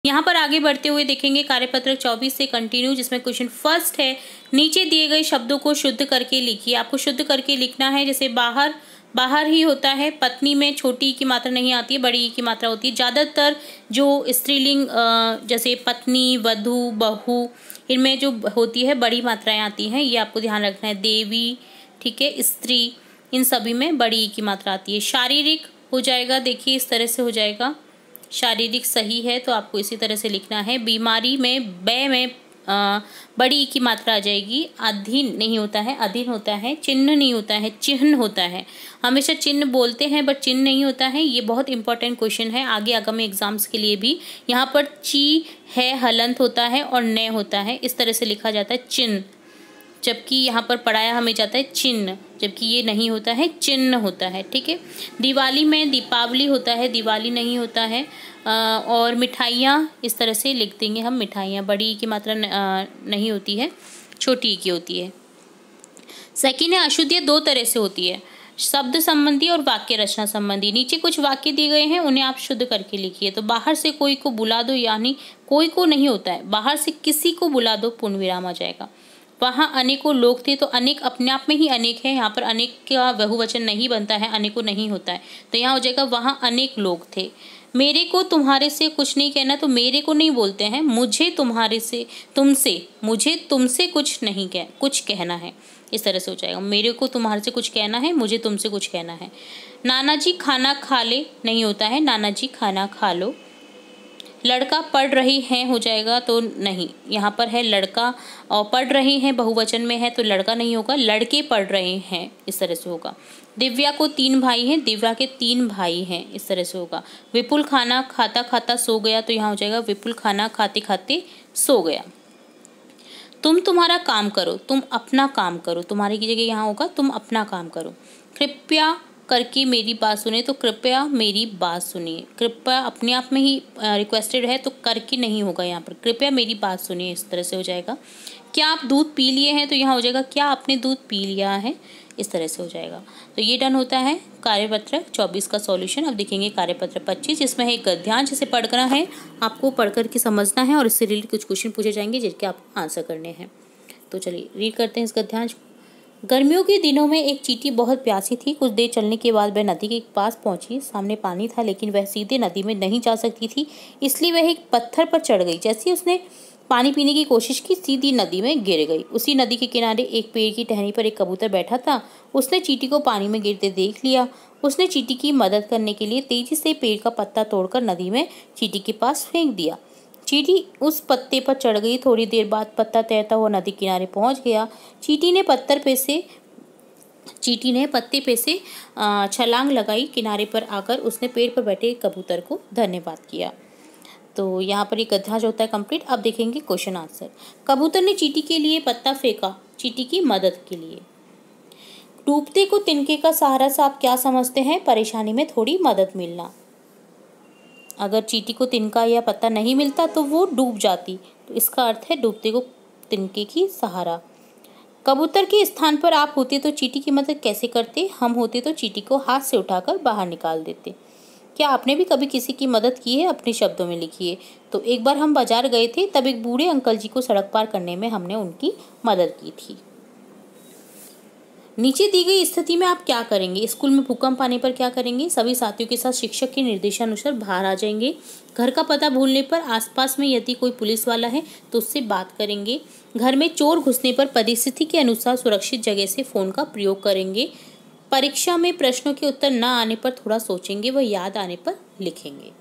यहाँ पर आगे बढ़ते हुए देखेंगे कार्यपत्रक 24 से कंटिन्यू, जिसमें क्वेश्चन फर्स्ट है, नीचे दिए गए शब्दों को शुद्ध करके लिखिए। आपको शुद्ध करके लिखना है। जैसे बाहर, बाहर ही होता है। पत्नी में छोटी ई की मात्रा नहीं आती है, बड़ी ई की मात्रा होती है। ज़्यादातर जो स्त्रीलिंग जैसे पत्नी, वधू, बहू, इनमें जो होती है बड़ी मात्राएं आती हैं, ये आपको ध्यान रखना है। देवी, ठीक है, स्त्री, इन सभी में बड़ी ई की मात्रा आती है। शारीरिक हो जाएगा, देखिए इस तरह से हो जाएगा। शारीरिक सही है तो आपको इसी तरह से लिखना है। बीमारी में बै में बड़ी ई की मात्रा आ जाएगी। अधीन नहीं होता है, अधीन होता है। चिन्ह नहीं होता है, चिन्ह होता है। हमेशा चिन्ह बोलते हैं बट चिन्ह नहीं होता है। ये बहुत इंपॉर्टेंट क्वेश्चन है आगे आगामी एग्जाम्स के लिए भी। यहाँ पर ची है, हलंत होता है और न होता है, इस तरह से लिखा जाता है चिन्ह, जबकि यहाँ पर पढ़ाया हमें जाता है चिन्ह, जबकि ये नहीं होता है, चिन्ह होता है, ठीक है। दिवाली में दीपावली होता है, दिवाली नहीं होता है। और मिठाइयाँ इस तरह से लिख देंगे हम, मिठाइयाँ, बड़ी की मात्रा नहीं होती है, छोटी की होती है। सेकेंड है अशुद्धियाँ दो तरह से होती है, शब्द संबंधी और वाक्य रचना संबंधी। नीचे कुछ वाक्य दिए गए हैं, उन्हें आप शुद्ध करके लिखिए। तो बाहर से कोई को बुला दो, यानी कोई को नहीं होता है, बाहर से किसी को बुला दो, पूर्ण विराम आ जाएगा। वहाँ अनेकों लोग थे, तो अनेक अपने आप में ही अनेक है, यहाँ पर अनेक का बहुवचन नहीं बनता है, अनेकों नहीं होता है, तो यहाँ हो जाएगा वहाँ अनेक लोग थे। मेरे को तुम्हारे से कुछ नहीं कहना, तो मेरे को नहीं बोलते हैं, मुझे तुम्हारे से, तुमसे, मुझे तुमसे कुछ नहीं कुछ कहना है, इस तरह से हो जाएगा। मेरे को तुम्हारे से कुछ कहना है, मुझे तुमसे कुछ कहना है। नाना जी खाना खा ले नहीं होता है, नाना जी खाना खा लो। लड़का पढ़ रही हैं हो जाएगा, तो नहीं, यहाँ पर है लड़का और पढ़ रहे हैं बहुवचन में है, तो लड़का नहीं होगा, लड़के पढ़ रहे हैं, इस तरह से होगा। दिव्या को 3 भाई हैं, दिव्या के 3 भाई हैं, इस तरह से होगा। विपुल खाना खाता खाता सो गया, तो यहाँ हो जाएगा विपुल खाना खाते खाते सो गया। तुम तुम्हारा काम करो, तुम अपना काम करो, तुम्हारे की जगह यहाँ होगा तुम अपना काम करो। कृपया करके मेरी बात सुनिए, तो कृपया मेरी बात सुनिए। कृपया अपने आप में ही रिक्वेस्टेड है, तो करके नहीं होगा यहाँ पर, कृपया मेरी बात सुनिए, इस तरह से हो जाएगा। क्या आप दूध पी लिए हैं, तो यहाँ हो जाएगा क्या आपने दूध पी लिया है, इस तरह से हो जाएगा। तो ये डन होता है कार्यपत्रक 24 का सॉल्यूशन। अब देखेंगे कार्यपत्रक 25, इसमें है एक गद्यांश, जिसे पढ़ना है आपको, पढ़ करके समझना है और इससे रिलेटेड कुछ क्वेश्चन पूछे जाएंगे जिनके आपको आंसर करने हैं। तो चलिए रीड करते हैं इस गद्यांश। गर्मियों के दिनों में एक चींटी बहुत प्यासी थी। कुछ देर चलने के बाद वह नदी के पास पहुंची। सामने पानी था, लेकिन वह सीधे नदी में नहीं जा सकती थी, इसलिए वह एक पत्थर पर चढ़ गई। जैसे ही उसने पानी पीने की कोशिश की, सीधी नदी में गिर गई। उसी नदी के किनारे एक पेड़ की टहनी पर एक कबूतर बैठा था। उसने चींटी को पानी में गिरते देख लिया। उसने चींटी की मदद करने के लिए तेजी से पेड़ का पत्ता तोड़कर नदी में चींटी के पास फेंक दिया। चींटी उस पत्ते पर चढ़ गई। थोड़ी देर बाद पत्ता तैरता हुआ नदी किनारे पहुंच गया। चींटी ने पत्ते पे से छलांग लगाई। किनारे पर आकर उसने पेड़ पर बैठे कबूतर को धन्यवाद किया। तो यहाँ पर ये गद्यांश होता है कंप्लीट। अब देखेंगे क्वेश्चन आंसर। कबूतर ने चींटी के लिए पत्ता फेंका, चींटी की मदद के लिए। डूबते को तिनके का सहारा से आप क्या समझते हैं? परेशानी में थोड़ी मदद मिलना। अगर चींटी को तिनका या पत्ता नहीं मिलता तो वो डूब जाती, तो इसका अर्थ है डूबते को तिनके की सहारा। कबूतर के स्थान पर आप होते तो चींटी की मदद कैसे करते? हम होते तो चींटी को हाथ से उठाकर बाहर निकाल देते। क्या आपने भी कभी किसी की मदद की है? अपने शब्दों में लिखिए। तो एक बार हम बाजार गए थे, तब एक बूढ़े अंकल जी को सड़क पार करने में हमने उनकी मदद की थी। नीचे दी गई स्थिति में आप क्या करेंगे? स्कूल में भूकंप आने पर क्या करेंगे? सभी साथियों के साथ शिक्षक के निर्देशानुसार बाहर आ जाएंगे। घर का पता भूलने पर आसपास में यदि कोई पुलिस वाला है तो उससे बात करेंगे। घर में चोर घुसने पर परिस्थिति के अनुसार सुरक्षित जगह से फोन का प्रयोग करेंगे। परीक्षा में प्रश्नों के उत्तर न आने पर थोड़ा सोचेंगे व याद आने पर लिखेंगे।